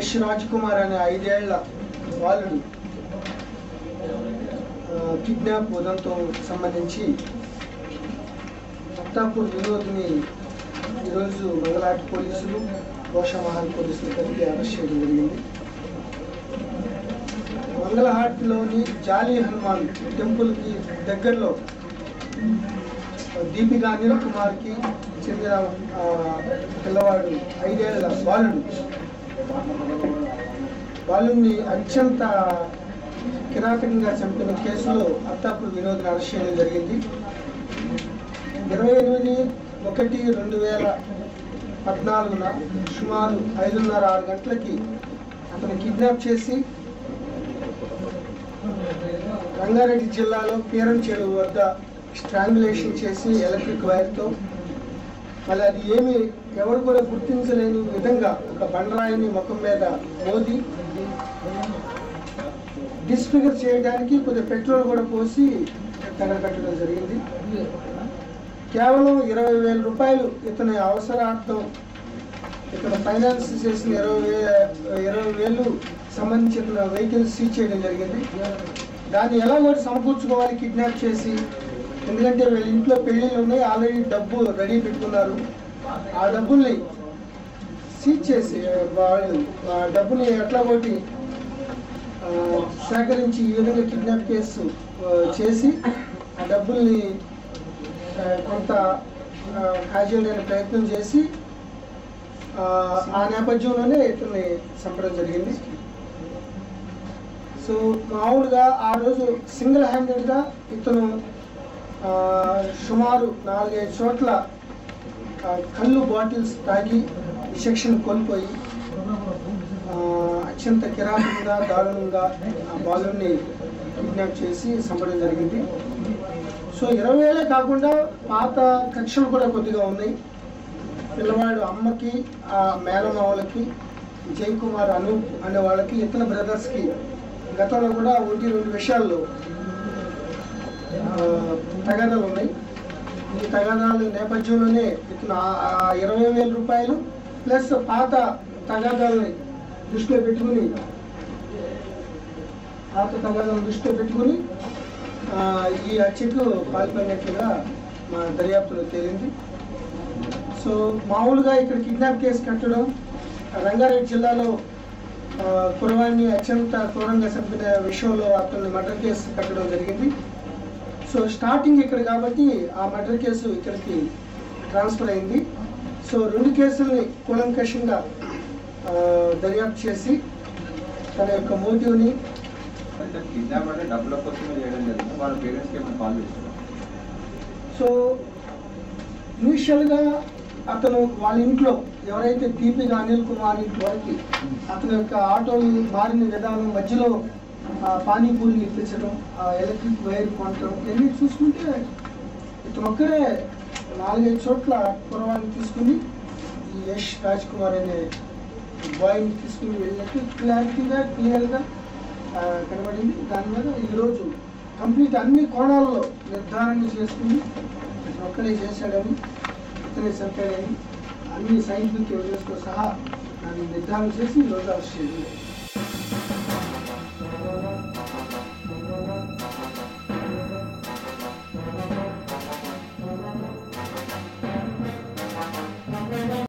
యష్ రాజ్ కుమార్ అనే 5 ఏళ్ల బాలుడు కిడ్నాప్ ఉదంతో సంబంధించి అత్తాపూర్ వినోద్ని ఈరోజు మంగళహాట్ పోలీసులు గోషామహల్ పోలీసులు కలిపి అరెస్ట్ చేయడం జరిగింది. మంగళహాట్లోని జాలీ హనుమాన్ టెంపుల్కి దగ్గరలో దీపికా అనిల్ కుమార్కి చెందిన పిల్లవాడు 5 ఏళ్ల బాలుని అత్యంత కిరాతకంగా చంపిన కేసులో అత్తాపూర్ వినోద్ని అరెస్ట్ చేయడం జరిగింది. 28/1/2014 సుమారు 5:30-6 గంటలకి అతను కిడ్నాప్ చేసి రంగారెడ్డి జిల్లాలో పీరం చెరువు వద్ద స్ట్రాంగులేషన్ చేసి ఎలక్ట్రిక్ వైర్తో మళ్ళీ అది ఎవరు కూడా గుర్తించలేని విధంగా ఒక బండరాయిని ముఖం మీద మోది డిస్ఫిగర్ చేయడానికి కొద్దిగా పెట్రోల్ కూడా పోసి తగలబెట్టడం జరిగింది. కేవలం 20,000 రూపాయలు ఇతని అవసరార్థం ఇక్కడ ఫైనాన్స్ చేసిన 20,000 సంబంధించిన వెహికల్స్ సీజ్ చేయడం జరిగింది. దాన్ని ఎలా కూడా సమకూర్చుకోవాలి కిడ్నాప్ చేసి, ఎందుకంటే వీళ్ళ ఇంట్లో పెళ్ళిళ్ళు ఉన్నాయి, ఆల్రెడీ డబ్బు రెడీ పెట్టుకున్నారు. ఆ డబ్బుల్ని సీజ్ చేసి వాళ్ళు ఆ డబ్బుని ఎట్లా కొట్టి సేకరించి ఈ విధంగా కిడ్నాప్ కేసు చేసి ఆ డబ్బుల్ని కొంత కాజేయడానికి ప్రయత్నం చేసి ఆ నేపథ్యంలోనే ఇతన్ని చంపడం జరిగింది. సో మామూలుగా ఆ రోజు సింగిల్ హ్యాండెడ్గా ఇతను సుమారు 4-5 చోట్ల కళ్ళు బాటిల్స్ తాగి విచక్షణ కోల్పోయి అత్యంత కిరాతకంగా దారుణంగా ఆ బాలుని కిడ్నాప్ చేసి చంపడం జరిగింది. సో 20,000 కాకుండా పాత కక్షలు కూడా కొద్దిగా ఉన్నాయి. పిల్లవాడు అమ్మకి ఆ మేనమావలకి జయకుమార్ అనూప్ అనే వాళ్ళకి ఇతర బ్రదర్స్కి గతంలో కూడా 1-2 విషయాల్లో తగాదాలు ఉన్నాయి. ఈ తగాదాల నేపథ్యంలోనే ఇతను 20,000 రూపాయలు ప్లస్ పాత తగాదాలని దృష్టిలో పెట్టుకుని ఈ హత్యకు పాల్పడినట్లుగా మా దర్యాప్తులో తేలింది. సో మామూలుగా ఇక్కడ కిడ్నాప్ కేసు కట్టడం, రంగారెడ్డి జిల్లాలో కురవాణ్ణి అత్యంత క్రూరంగా చంపిన విషయంలో అతన్ని మర్డర్ కేసు కట్టడం జరిగింది. సో స్టార్టింగ్ ఇక్కడ కాబట్టి ఆ మర్డర్ కేసు ఇక్కడికి ట్రాన్స్ఫర్ అయింది. సో 2 కేసుల్ని కూలంకషంగా దర్యాప్తు చేసి తన యొక్క మోటివ్ని సో ఇనిషియల్గా అతను వాళ్ళ ఇంట్లో ఎవరైతే దీపిక అనిల్ కుమార్ ఇంటి వరకు అతని యొక్క ఆటోలు మారిన విధానం, మధ్యలో పానీపూరి ఇప్పించడం, ఎలక్ట్రిక్ వైర్ కొనడం ఇవన్నీ చూసుకుంటే ఇతను ఒక్కడే 4-5 చోట్ల కురవాన్ని తీసుకుని ఈ యష్ రాజ్ కుమార్ అనే బాయ్ని తీసుకుని వెళ్ళినట్టు క్లియర్గా కనబడింది. దాని మీద ఈరోజు కంప్లీట్ అన్ని కోణాల్లో నిర్ధారణ చేసుకుని ఇతను ఒక్కడే చేశాడని, ఇతనే చంపాడని అన్ని సైంటిఫిక్ ఎవిడెన్స్తో సహా దాన్ని నిర్ధారణ చేసి ఈరోజు అరెస్ట్ చేయాలి.